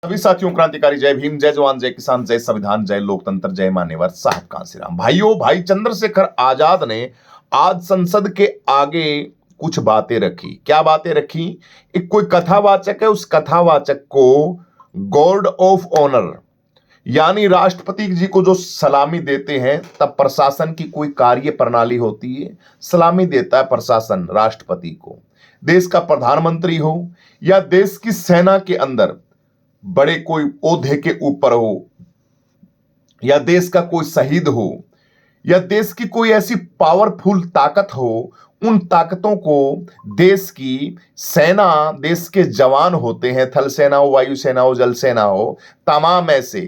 सभी साथियों, क्रांतिकारी जय भीम, जय जवान, जय किसान, जय संविधान, जय लोकतंत्र, जय मान्यवर, साहब कांसीराम। भाइयों, भाई चंद्रशेखर आजाद ने आज संसद के आगे कुछ बातें रखी। क्या बातें रखी? एक कोई कथावाचक है, उस कथावाचक को गार्ड ऑफ ऑनर यानी राष्ट्रपति जी को जो सलामी देते हैं, तब प्रशासन की कोई कार्य प्रणाली होती है, सलामी देता है प्रशासन राष्ट्रपति को। देश का प्रधानमंत्री हो या देश की सेना के अंदर बड़े कोई ओहदे के ऊपर हो, या देश का कोई शहीद हो, या देश की कोई ऐसी पावरफुल ताकत हो, उन ताकतों को देश की सेना, देश के जवान होते हैं, थल सेना हो, वायु सेना हो, जल सेना हो, तमाम ऐसे,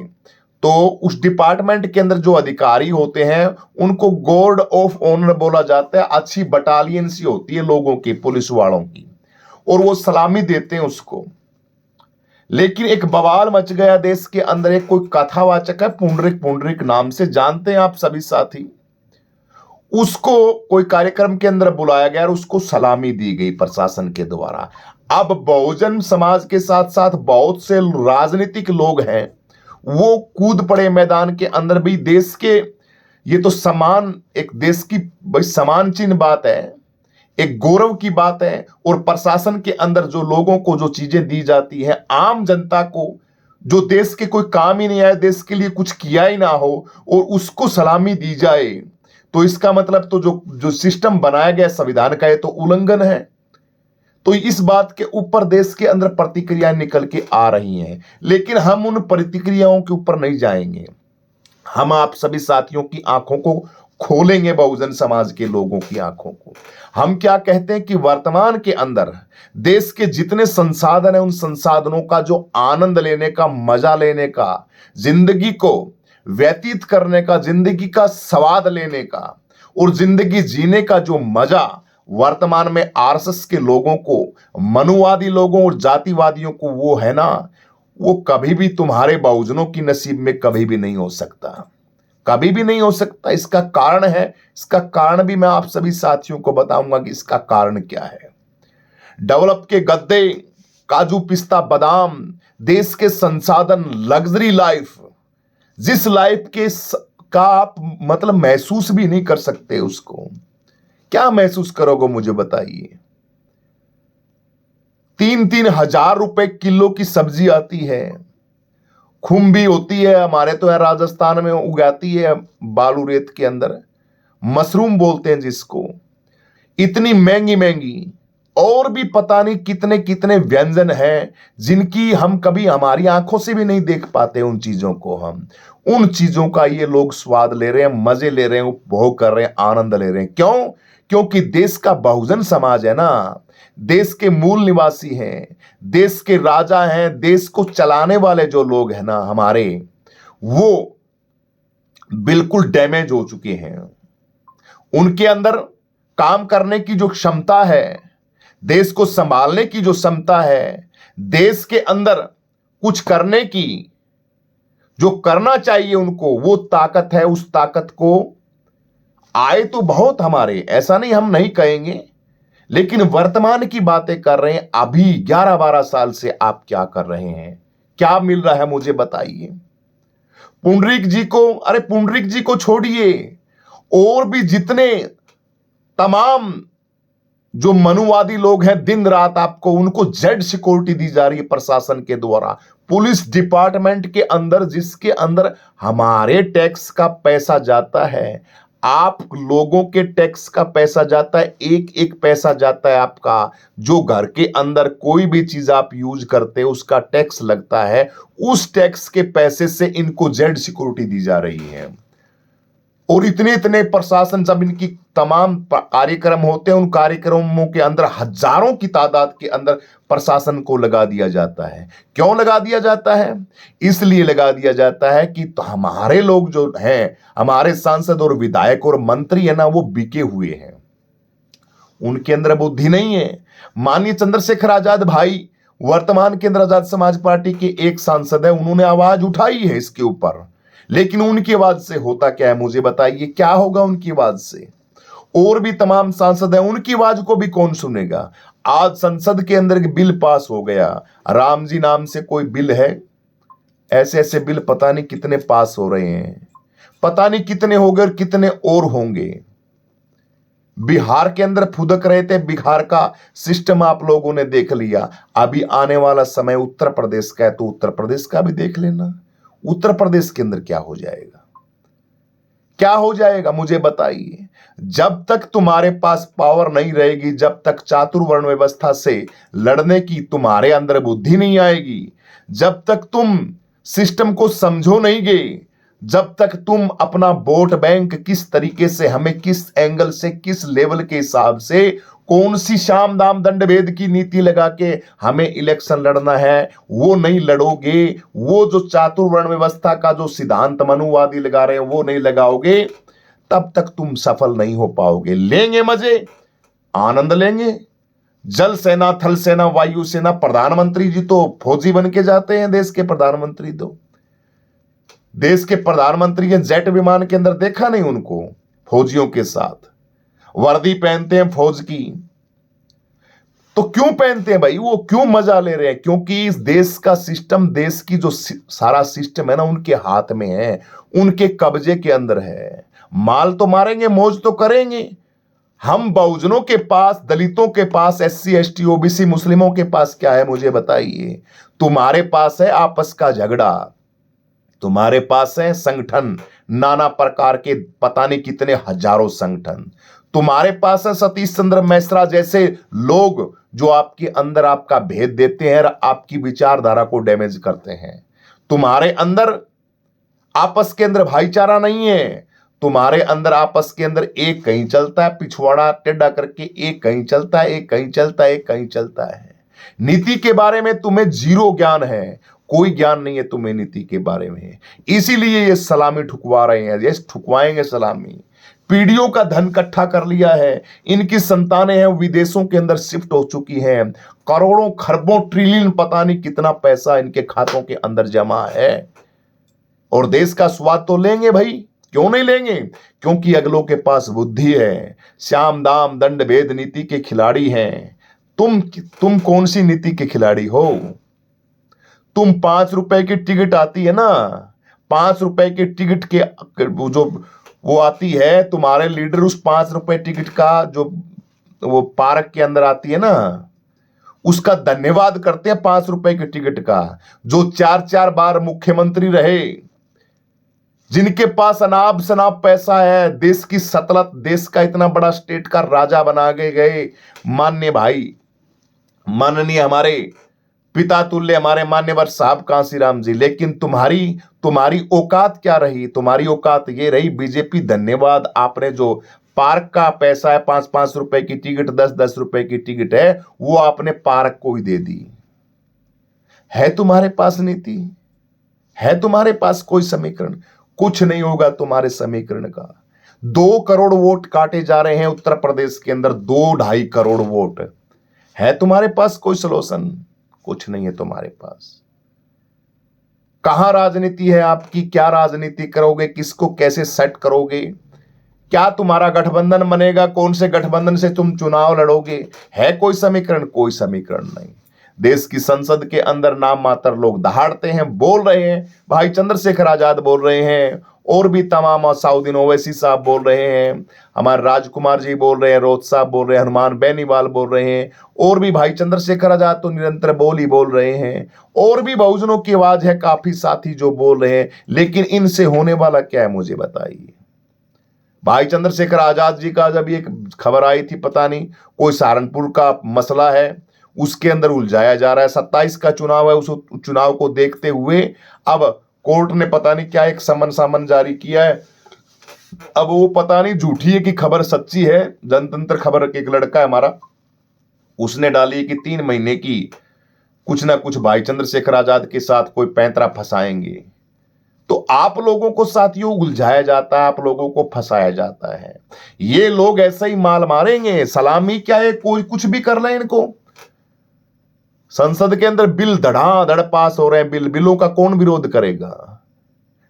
तो उस डिपार्टमेंट के अंदर जो अधिकारी होते हैं उनको गार्ड ऑफ ऑनर बोला जाता है। अच्छी बटालियन सी होती है लोगों की, पुलिस वालों की, और वो सलामी देते हैं उसको। लेकिन एक बवाल मच गया देश के अंदर। एक कोई कथावाचक है, पुंडरिक नाम से, जानते हैं आप सभी साथी। उसको कोई कार्यक्रम के अंदर बुलाया गया और उसको सलामी दी गई प्रशासन के द्वारा। अब बहुजन समाज के साथ साथ बहुत से राजनीतिक लोग हैं, वो कूद पड़े मैदान के अंदर भी। देश के, ये तो समान, एक देश की भाई समान चिन्ह बात है, एक गौरव की बात है। और प्रशासन के अंदर जो लोगों को जो चीजें दी जाती है, आम जनता को, जो देश के कोई काम ही नहीं आए, देश के लिए कुछ किया ही ना हो, और उसको सलामी दी जाए, तो इसका मतलब तो जो जो सिस्टम बनाया गया संविधान का, ये तो उल्लंघन है। तो इस बात के ऊपर देश के अंदर प्रतिक्रियाएं निकल के आ रही हैं। लेकिन हम उन प्रतिक्रियाओं के ऊपर नहीं जाएंगे। हम आप सभी साथियों की आंखों को खोलेंगे, बहुजन समाज के लोगों की आंखों को। हम क्या कहते हैं कि वर्तमान के अंदर देश के जितने संसाधन हैं, उन संसाधनों का जो आनंद लेने का, मजा लेने का, जिंदगी को व्यतीत करने का, जिंदगी का स्वाद लेने का और जिंदगी जीने का जो मजा वर्तमान में आरएसएस के लोगों को, मनुवादी लोगों और जातिवादियों को वो है ना, वो कभी भी तुम्हारे बहुजनों की नसीब में कभी भी नहीं हो सकता, कभी भी नहीं हो सकता। इसका कारण है, इसका कारण भी मैं आप सभी साथियों को बताऊंगा कि इसका कारण क्या है। डेवलप के गद्दे, काजू पिस्ता बादाम, देश के संसाधन, लग्जरी लाइफ, जिस लाइफ के का आप मतलब महसूस भी नहीं कर सकते, उसको क्या महसूस करोगे मुझे बताइए। 3-3 हजार रुपए किलो की सब्जी आती है, खुम्बी होती है, हमारे तो यहाँ राजस्थान में उगाती है बालू रेत के अंदर, मशरूम बोलते हैं जिसको, इतनी महंगी महंगी, और भी पता नहीं कितने कितने व्यंजन हैं जिनकी हम कभी हमारी आंखों से भी नहीं देख पाते। उन चीजों को, हम उन चीजों का ये लोग स्वाद ले रहे हैं, मजे ले रहे हैं, उपभोग कर रहे हैं, आनंद ले रहे हैं। क्यों? क्योंकि देश का बहुजन समाज है ना, देश के मूल निवासी हैं, देश के राजा हैं, देश को चलाने वाले जो लोग हैं ना हमारे, वो बिल्कुल डैमेज हो चुके हैं। उनके अंदर काम करने की जो क्षमता है, देश को संभालने की जो क्षमता है, देश के अंदर कुछ करने की जो करना चाहिए उनको, वो ताकत है। उस ताकत को आए तो बहुत हमारे, ऐसा नहीं हम नहीं कहेंगे, लेकिन वर्तमान की बातें कर रहे हैं। अभी 11-12 साल से आप क्या कर रहे हैं, क्या मिल रहा है मुझे बताइए। पुंडरीक जी को, अरे पुंडरीक जी को छोड़िए, और भी जितने तमाम जो मनुवादी लोग हैं, दिन रात आपको उनको जेड सिक्योरिटी दी जा रही है प्रशासन के द्वारा। पुलिस डिपार्टमेंट के अंदर, जिसके अंदर हमारे टैक्स का पैसा जाता है, आप लोगों के टैक्स का पैसा जाता है, एक एक पैसा जाता है आपका। जो घर के अंदर कोई भी चीज आप यूज करते हो उसका टैक्स लगता है, उस टैक्स के पैसे से इनको जेड सिक्योरिटी दी जा रही है। और इतने इतने प्रशासन, जब इनकी तमाम कार्यक्रम होते हैं, उन कार्यक्रमों के अंदर हजारों की तादाद के अंदर प्रशासन को लगा दिया जाता है। क्यों लगा दिया जाता है? इसलिए लगा दिया जाता है कि तो हमारे लोग जो हैं, हमारे सांसद और विधायक और मंत्री है ना, वो बिके हुए हैं, उनके अंदर बुद्धि नहीं है। माननीय चंद्रशेखर आजाद भाई वर्तमान के अंदर आजाद समाज पार्टी के एक सांसद है, उन्होंने आवाज उठाई है इसके ऊपर, लेकिन उनकी आवाज से होता क्या है मुझे बताइए, क्या होगा उनकी आवाज से? और भी तमाम सांसद हैं, उनकी आवाज को भी कौन सुनेगा? आज संसद के अंदर एक बिल पास हो गया, राम जी नाम से कोई बिल है, ऐसे ऐसे बिल पता नहीं कितने पास हो रहे हैं, पता नहीं कितने हो गए और कितने और होंगे। बिहार के अंदर फुदक रहे थे, बिहार का सिस्टम आप लोगों ने देख लिया। अभी आने वाला समय उत्तर प्रदेश का है, तो उत्तर प्रदेश का भी देख लेना। उत्तर प्रदेश के अंदर क्या हो जाएगा, क्या हो जाएगा मुझे बताइए। जब तक तुम्हारे पास पावर नहीं रहेगी, जब तक चातुर्वर्ण व्यवस्था से लड़ने की तुम्हारे अंदर बुद्धि नहीं आएगी, जब तक तुम सिस्टम को समझो नहीं गए, जब तक तुम अपना वोट बैंक किस तरीके से, हमें किस एंगल से, किस लेवल के हिसाब से, कौन सी साम दाम दंड भेद की नीति लगा के हमें इलेक्शन लड़ना है, वो नहीं लड़ोगे, वो जो चातुर्वर्ण व्यवस्था का जो सिद्धांत मनुवादी लगा रहे हैं वो नहीं लगाओगे, तब तक तुम सफल नहीं हो पाओगे। लेंगे मजे, आनंद लेंगे। जल सेना, थल सेना, वायु सेना, प्रधानमंत्री जी तो फौजी बन के जाते हैं। देश के प्रधानमंत्री तो, देश के प्रधानमंत्री के जेट विमान के अंदर देखा नहीं उनको, फौजियों के साथ वर्दी पहनते हैं फौज की। तो क्यों पहनते हैं भाई, वो क्यों मजा ले रहे हैं? क्योंकि इस देश का सिस्टम, देश की जो सारा सिस्टम है ना, उनके हाथ में है, उनके कब्जे के अंदर है। माल तो मारेंगे, मौज तो करेंगे। हम बहुजनों के पास, दलितों के पास, SC ST OBC मुस्लिमों के पास क्या है मुझे बताइए। तुम्हारे पास है आपस का झगड़ा, तुम्हारे पास है संगठन, नाना प्रकार के, पता नहीं कितने हजारों संगठन। तुम्हारे पास है सतीश चंद्र मिश्रा जैसे लोग जो आपके अंदर आपका भेद देते हैं और आपकी विचारधारा को डैमेज करते हैं। तुम्हारे अंदर आपस के अंदर भाईचारा नहीं है। तुम्हारे अंदर आपस के अंदर एक कहीं चलता है पिछवाड़ा टेढ़ा करके, एक कहीं चलता है, एक कहीं चलता है, एक कहीं चलता है। नीति के बारे में तुम्हें जीरो ज्ञान है, कोई ज्ञान नहीं है तुम्हें नीति के बारे में। इसीलिए ये सलामी ठुकवा रहे हैं, ये ठुकवाएंगे सलामी। पीढ़ियों का धन इकट्ठा कर लिया है, इनकी संतानें हैं विदेशों के अंदर शिफ्ट हो चुकी हैं। करोड़ों खरबों ट्रिलियन पता नहीं कितना पैसा इनके खातों के अंदर जमा है। और देश का स्वाद तो लेंगे भाई, क्यों नहीं लेंगे? क्योंकि अगलों के पास बुद्धि है, श्याम दाम दंड भेद नीति के खिलाड़ी हैं। तुम कौन सी नीति के खिलाड़ी हो? तुम 5 रुपए की टिकट आती है ना, 5 रुपए की टिकट के जो वो आती है, तुम्हारे लीडर उस 5 रुपए टिकट का जो वो पार्क के अंदर आती है ना, उसका धन्यवाद करते हैं 5 रुपए की टिकट का। जो 4-4 बार मुख्यमंत्री रहे, जिनके पास अनाप शनाप पैसा है, देश की सतलत, देश का इतना बड़ा स्टेट का राजा बना के गए माननीय भाई, माननीय हमारे पिता तुल्य हमारे मान्यवर साहब कांसीराम जी। लेकिन तुम्हारी औकात क्या रही? तुम्हारी औकात ये रही बीजेपी धन्यवाद, आपने जो पार्क का पैसा है 5-5 रुपए की टिकट, 10-10 रुपए की टिकट है, वो आपने पार्क को ही दे दी। है तुम्हारे पास नीति? है तुम्हारे पास कोई समीकरण? कुछ नहीं होगा तुम्हारे समीकरण का। 2 करोड़ वोट काटे जा रहे हैं उत्तर प्रदेश के अंदर, 2-2.5 करोड़ वोट। है तुम्हारे पास कोई सलूशन? कुछ नहीं है तुम्हारे पास। कहां राजनीति है आपकी? क्या राजनीति करोगे? किसको कैसे सेट करोगे? क्या तुम्हारा गठबंधन बनेगा? कौन से गठबंधन से तुम चुनाव लड़ोगे? है कोई समीकरण? कोई समीकरण नहीं। देश की संसद के अंदर नाम मात्र लोग दहाड़ते हैं, बोल रहे हैं, भाई चंद्रशेखर आजाद बोल रहे हैं, और भी तमाम असाउद्दीन ओवैसी साहब बोल रहे हैं, हमारे राजकुमार जी बोल रहे हैं, रोहत साहब बोल रहे हैं, हनुमान बेनीवाल बोल रहे हैं, और भी भाई चंद्रशेखर आजाद तो निरंतर बोल रहे हैं, और भी बहुजनों की आवाज है, काफी साथी जो बोल रहे हैं। लेकिन इनसे होने वाला क्या है मुझे बताइए। भाई चंद्रशेखर आजाद जी का जब एक खबर आई थी, पता नहीं कोई सहारनपुर का मसला है, उसके अंदर उलझाया जा रहा है। 27 का चुनाव है, उस चुनाव को देखते हुए अब कोर्ट ने पता नहीं क्या एक समन जारी किया है। अब वो पता नहीं झूठी है कि खबर सच्ची है। जनतंत्र खबर के एक लड़का है हमारा, उसने डाली कि 3 महीने की कुछ ना कुछ भाई चंद्रशेखर आजाद के साथ कोई पैंतरा फंसाएंगे। तो आप लोगों को साथियों उलझाया जाता है, आप लोगों को फंसाया जाता है। ये लोग ऐसे ही माल मारेंगे, सलामी क्या है, कोई कुछ भी कर ले इनको। संसद के अंदर बिल धड़ाधड़ पास हो रहे हैं, बिलों का कौन विरोध करेगा?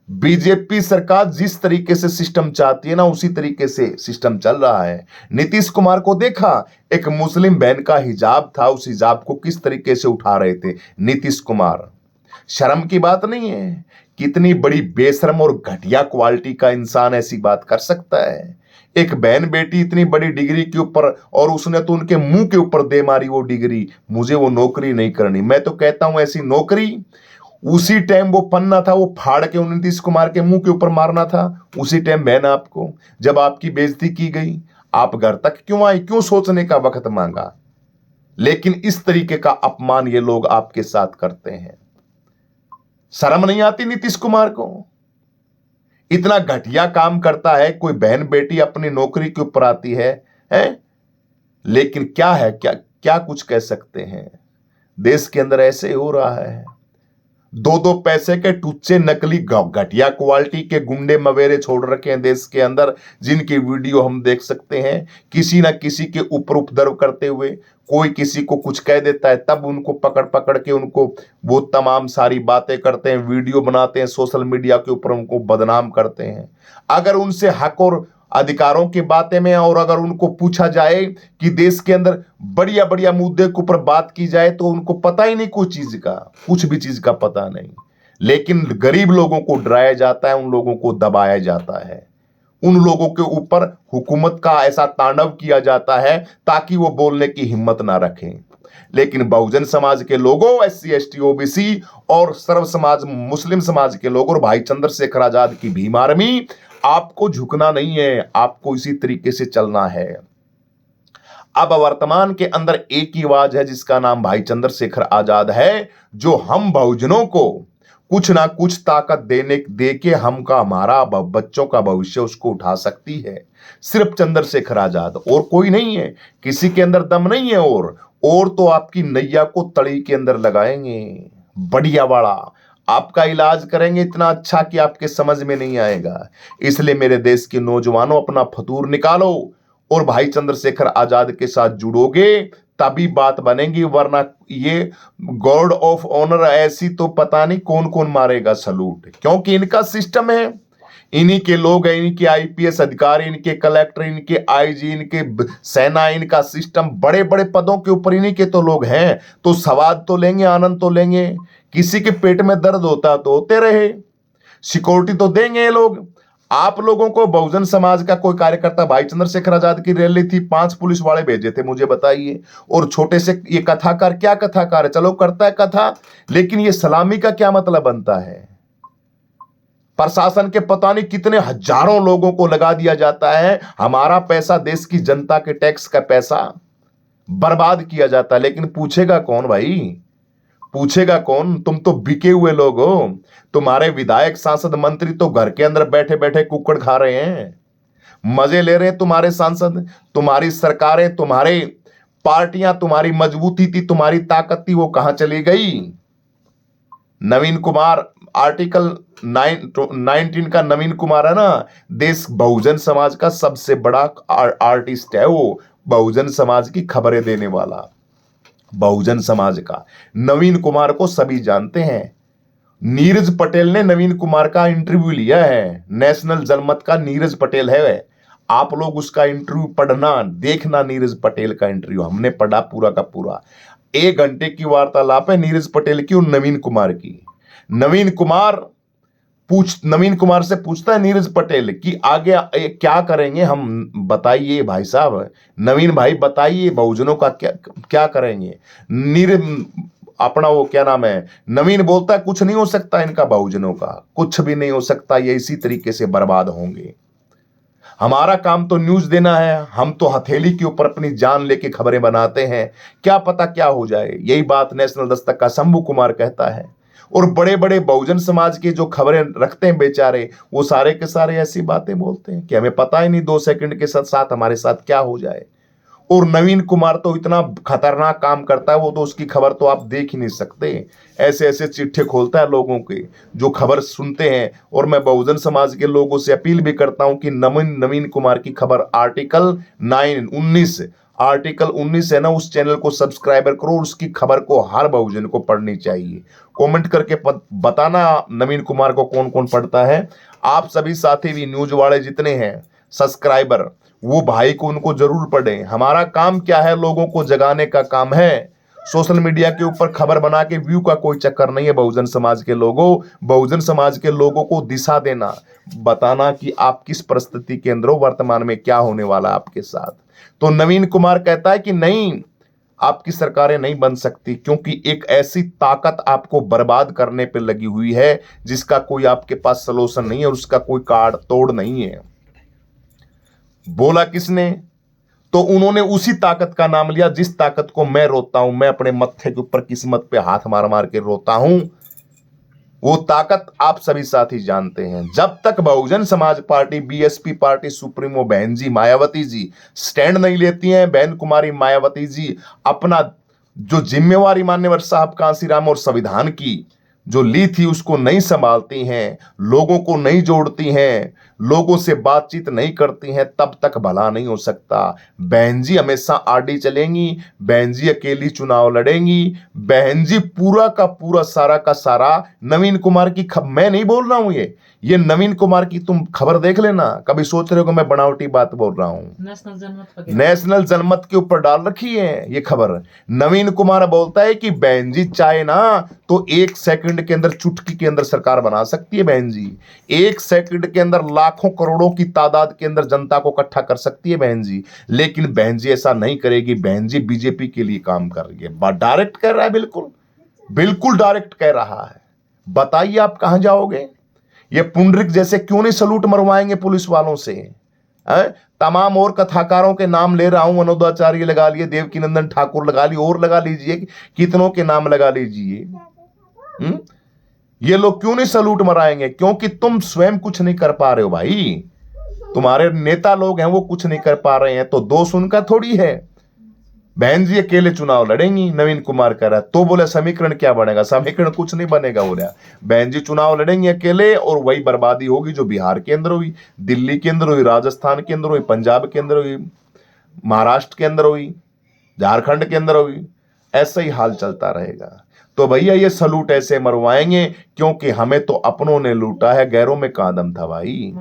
बीजेपी सरकार जिस तरीके से सिस्टम चाहती है ना, उसी तरीके से सिस्टम चल रहा है। नीतीश कुमार को देखा, एक मुस्लिम बहन का हिजाब था, उस हिजाब को किस तरीके से उठा रहे थे नीतीश कुमार। शर्म की बात नहीं है? कितनी बड़ी बेशर्म और घटिया क्वालिटी का इंसान ऐसी बात कर सकता है? एक बहन बेटी इतनी बड़ी डिग्री के ऊपर, और उसने तो उनके मुंह के ऊपर दे मारी वो डिग्री, मुझे वो नौकरी नहीं करनी। मैं तो कहता हूं ऐसी नौकरी उसी टाइम वो पन्ना था वो फाड़ के उन नीतीश कुमार के मुंह के ऊपर मारना था। उसी टाइम बहन आपको, जब आपकी बेइज्जती की गई, आप घर तक क्यों आई, क्यों सोचने का वक्त मांगा? लेकिन इस तरीके का अपमान ये लोग आपके साथ करते हैं। शर्म नहीं आती नीतीश कुमार को? इतना घटिया काम करता है, कोई बहन बेटी अपनी नौकरी के ऊपर आती है? लेकिन क्या है, क्या क्या कुछ कह सकते हैं? देश के अंदर ऐसे हो रहा है। दो दो पैसे के टुच्चे नकली घटिया क्वालिटी के गुंडे मवेरे छोड़ रखे हैं देश के अंदर, जिनकी वीडियो हम देख सकते हैं किसी ना किसी के ऊपर उपद्रव करते हुए। कोई किसी को कुछ कह देता है तब उनको पकड़ पकड़ के उनको वो तमाम सारी बातें करते हैं, वीडियो बनाते हैं, सोशल मीडिया के ऊपर उनको बदनाम करते हैं। अगर उनसे हक और अधिकारों की बातें में, और अगर उनको पूछा जाए कि देश के अंदर बढ़िया बढ़िया मुद्दे के ऊपर बात की जाए, तो उनको पता ही नहीं कोई चीज का, कुछ भी चीज का पता नहीं। लेकिन गरीब लोगों को डराया जाता है, उन लोगों को दबाया जाता है, उन लोगों के ऊपर हुकूमत का ऐसा तांडव किया जाता है ताकि वो बोलने की हिम्मत ना रखें। लेकिन बहुजन समाज के लोगों, SC ST OBC और सर्व समाज मुस्लिम समाज के लोगों और भाई चंद्रशेखर आजाद की भीम आर्मी, आपको झुकना नहीं है, आपको इसी तरीके से चलना है। अब वर्तमान के अंदर एक ही आवाज है जिसका नाम भाई चंद्रशेखर आजाद है, जो हम बहुजनों को कुछ ना कुछ ताकत दे के हमारा बच्चों का भविष्य उसको उठा सकती है। सिर्फ चंद्रशेखर आजाद, और कोई नहीं है, किसी के अंदर दम नहीं है। और तो आपकी नैया को तड़ी के अंदर लगाएंगे, बढ़िया वाला आपका इलाज करेंगे इतना अच्छा कि आपके समझ में नहीं आएगा। इसलिए मेरे देश के नौजवानों, अपना फतूर निकालो और भाई चंद्रशेखर आजाद के साथ जुड़ोगे तभी बात बनेगी, वरना ये गॉड ऑफ ऑनर ऐसी तो पता नहीं कौन कौन मारेगा सलूट, क्योंकि इनका सिस्टम है, इन्हीं के लोग हैं, इनके IPS अधिकारी, इनके कलेक्टर, इनके IG, इनके सेना, इनका सिस्टम, बड़े बड़े पदों के ऊपर इन्हीं के तो लोग हैं। तो स्वाद तो लेंगे, आनंद तो लेंगे। किसी के पेट में दर्द होता तो होते रहे, सिक्योरिटी तो देंगे ये लोग। आप लोगों को बहुजन समाज का कोई कार्यकर्ता, भाई चंद्रशेखर आजाद की रैली थी, 5 पुलिस वाले भेजे थे, मुझे बताइए। और छोटे से ये कथाकार, क्या कथाकार है, चलो करता है कथा, लेकिन ये सलामी का क्या मतलब बनता है? प्रशासन के पता नहीं कितने हजारों लोगों को लगा दिया जाता है, हमारा पैसा, देश की जनता के टैक्स का पैसा बर्बाद किया जाता है। लेकिन पूछेगा कौन भाई, पूछेगा कौन? तुम तो बिके हुए लोग हो। तुम्हारे विधायक, सांसद, मंत्री तो घर के अंदर बैठे बैठे कुक्कड़ खा रहे हैं, मजे ले रहे हैं। तुम्हारे सांसद, तुम्हारी सरकारें, तुम्हारे पार्टियां, तुम्हारी मजबूती थी, तुम्हारी ताकत थी, वो कहां चली गई? नवीन कुमार, आर्टिकल 19 का नवीन कुमार है ना, देश बहुजन समाज का सबसे बड़ा आर्टिस्ट है वो, बहुजन समाज की खबरें देने वाला। बहुजन समाज का नवीन कुमार को सभी जानते हैं। नीरज पटेल ने नवीन कुमार का इंटरव्यू लिया है, नेशनल जनमत का नीरज पटेल है। आप लोग उसका इंटरव्यू पढ़ना, देखना, नीरज पटेल का इंटरव्यू हमने पढ़ा पूरा का पूरा। 1 घंटे की वार्तालाप है नीरज पटेल की और नवीन कुमार की। नवीन कुमार से पूछता है नीरज पटेल कि आगे क्या करेंगे हम, बताइए भाई साहब, नवीन भाई बताइए बहुजनों का क्या क्या करेंगे। नीरज अपना वो क्या नाम है, नवीन बोलता है कुछ नहीं हो सकता इनका, बहुजनों का कुछ भी नहीं हो सकता, ये इसी तरीके से बर्बाद होंगे। हमारा काम तो न्यूज देना है, हम तो हथेली के ऊपर अपनी जान लेके खबरें बनाते हैं, क्या पता क्या हो जाए। यही बात नेशनल दस्तक का शंभू कुमार कहता है। और बड़े बड़े बहुजन समाज के जो खबरें रखते हैं बेचारे, वो सारे के सारे ऐसी बातें बोलते हैं कि हमें पता ही नहीं 2 सेकंड के साथ हमारे साथ क्या हो जाए। और नवीन कुमार तो इतना खतरनाक काम करता है, वो तो उसकी खबर तो आप देख ही नहीं सकते। ऐसे ऐसे चिट्ठे खोलता है लोगों के जो खबर सुनते हैं। और मैं बहुजन समाज के लोगों से अपील भी करता हूं कि नवीन कुमार की खबर आर्टिकल 19 है ना, उस चैनल को सब्सक्राइबर करो, उसकी खबर को हर बहुजन को पढ़नी चाहिए। कमेंट करके बताना नवीन कुमार को कौन कौन पढ़ता है। आप सभी साथी भी, न्यूज वाले जितने हैं सब्सक्राइबर, वो भाई को उनको जरूर पढ़ें। हमारा काम क्या है, लोगों को जगाने का काम है। सोशल मीडिया के ऊपर खबर बना के व्यू का कोई चक्कर नहीं है। बहुजन समाज के लोगों, बहुजन समाज के लोगों को दिशा देना, बताना कि आप किस परिस्थिति के अंदर हो, वर्तमान में क्या होने वाला है आपके साथ। तो नवीन कुमार कहता है कि नहीं, आपकी सरकारें नहीं बन सकती, क्योंकि एक ऐसी ताकत आपको बर्बाद करने पे लगी हुई है जिसका कोई आपके पास सलूशन नहीं है और उसका कोई काट तोड़ नहीं है। बोला किसने? तो उन्होंने उसी ताकत का नाम लिया जिस ताकत को मैं रोता हूं, मैं अपने मत्थे के ऊपर किस्मत पे हाथ मार मार के रोता हूं। वो ताकत आप सभी साथी जानते हैं। जब तक Bahujan Samaj party, BSP party supremo बहन जी मायावती जी स्टैंड नहीं लेती हैं, बहन कुमारी मायावती जी अपना जो जिम्मेवारी मान्यवर साहब कांसीराम और संविधान की जो ली थी उसको नहीं संभालती हैं, लोगों को नहीं जोड़ती हैं, लोगों से बातचीत नहीं करती हैं, तब तक भला नहीं हो सकता। बहन जी हमेशा आरडी चलेंगी, बहन जी अकेली चुनाव लड़ेंगी, बहन जी पूरा का पूरा सारा का सारा नवीन कुमार की मैं नहीं बोल रहा हूं, ये नवीन कुमार की तुम खबर देख लेना, कभी सोच रहे हो कि मैं बनावटी बात बोल रहा हूं। नेशनल जनमत के ऊपर डाल रखी है ये खबर। नवीन कुमार बोलता है कि बहन जी चाहे ना तो 1 सेकंड के अंदर, चुटकी के अंदर सरकार बना सकती है बहन जी। 1 सेकंड के अंदर लाखों करोड़ों की तादाद के अंदर जनता को इकट्ठा कर सकती है बहन जी, लेकिन बहन जी ऐसा नहीं करेगी। बहन जी बीजेपी के लिए काम कर रही है। डायरेक्ट कह रहा है, बिल्कुल बिल्कुल डायरेक्ट कह रहा है। बताइए आप कहां जाओगे? ये पुंडरिक जैसे क्यों नहीं सलूट मरवाएंगे पुलिस वालों से? तमाम और कथाकारों के नाम ले रहा हूं, मनोदाचार्य लगा लिए, देवकीनंदन ठाकुर लगा लिए, और लगा लीजिए, कितनों के नाम लगा लीजिए। ये लोग क्यों नहीं सलूट मराएंगे? क्योंकि तुम स्वयं कुछ नहीं कर पा रहे हो भाई। तुम्हारे नेता लोग हैं वो कुछ नहीं कर पा रहे हैं, तो दोष उनका थोड़ी है। बहन जी अकेले चुनाव लड़ेंगी, नवीन कुमार कह रहा है। तो बोले समीकरण क्या बनेगा? समीकरण कुछ नहीं बनेगा। बोला बहन जी चुनाव लड़ेंगी अकेले और वही बर्बादी होगी जो बिहार के अंदर हुई, दिल्ली के अंदर हुई, राजस्थान के अंदर हुई, पंजाब के अंदर हुई, महाराष्ट्र के अंदर हुई, झारखंड के अंदर हुई। ऐसा ही हाल चलता रहेगा। तो भैया ये सलूट ऐसे मरवाएंगे क्योंकि हमें तो अपनों ने लूटा है, गैरों में कहां दम था भाई।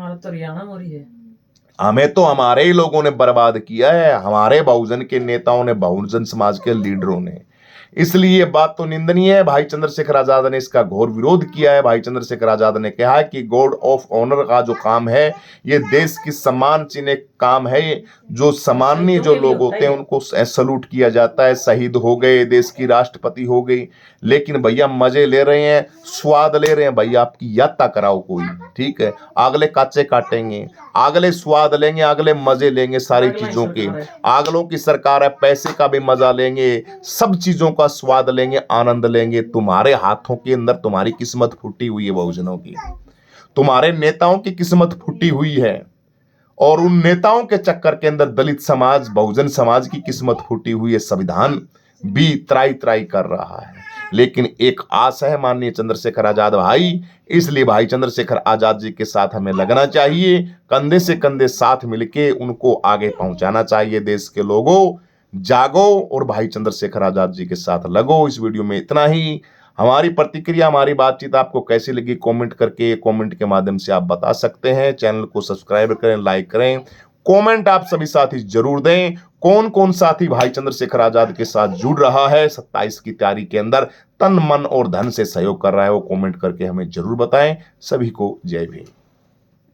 हमें तो हमारे ही लोगों ने बर्बाद किया है, हमारे बहुजन के नेताओं ने, बहुजन समाज के लीडरों ने। इसलिए ये बात तो निंदनीय है। भाई चंद्रशेखर आजाद ने इसका घोर विरोध किया है। भाई चंद्रशेखर आजाद ने कहा है कि गॉड ऑफ ऑनर का जो काम है, ये देश की सम्मान चिन्ह काम है। जो सामान्य जो लोग होते हैं उनको सैल्यूट किया जाता है। शहीद हो गए, देश की राष्ट्रपति हो गई, लेकिन भैया मजे ले रहे हैं, स्वाद ले रहे हैं। भैया आपकी यात्रा कराओ कोई, ठीक है? अगले काचे काटेंगे, अगले स्वाद लेंगे, अगले मजे लेंगे सारी चीजों के। अगलों की सरकार है, पैसे का भी मजा लेंगे, सब चीजों का स्वाद लेंगे, आनंद लेंगे। तुम्हारे हाथों के अंदर तुम्हारी किस्मत फूटी हुई है बहुजनों की, तुम्हारे नेताओं की किस्मत फूटी हुई है, और उन नेताओं के चक्कर के अंदर दलित समाज, बहुजन समाज की किस्मत फूटी हुई है। संविधान भी त्राई त्राई कर रहा है, लेकिन एक आस है माननीय चंद्रशेखर आजाद भाई। इसलिए भाई चंद्रशेखर आजाद जी के साथ हमें लगना चाहिए, कंधे से कंधे साथ मिलके उनको आगे पहुंचाना चाहिए। देश के लोगों जागो और भाई चंद्रशेखर आजाद जी के साथ लगो। इस वीडियो में इतना ही। हमारी प्रतिक्रिया, हमारी बातचीत आपको कैसी लगी कमेंट करके, कमेंट के माध्यम से आप बता सकते हैं। चैनल को सब्सक्राइब करें, लाइक करें, कमेंट आप सभी साथी जरूर दें। कौन कौन साथी भाई चंद्रशेखर आजाद के साथ जुड़ रहा है, 27 की तैयारी के अंदर तन मन और धन से सहयोग कर रहा है, वो कमेंट करके हमें जरूर बताएं। सभी को जय भीम।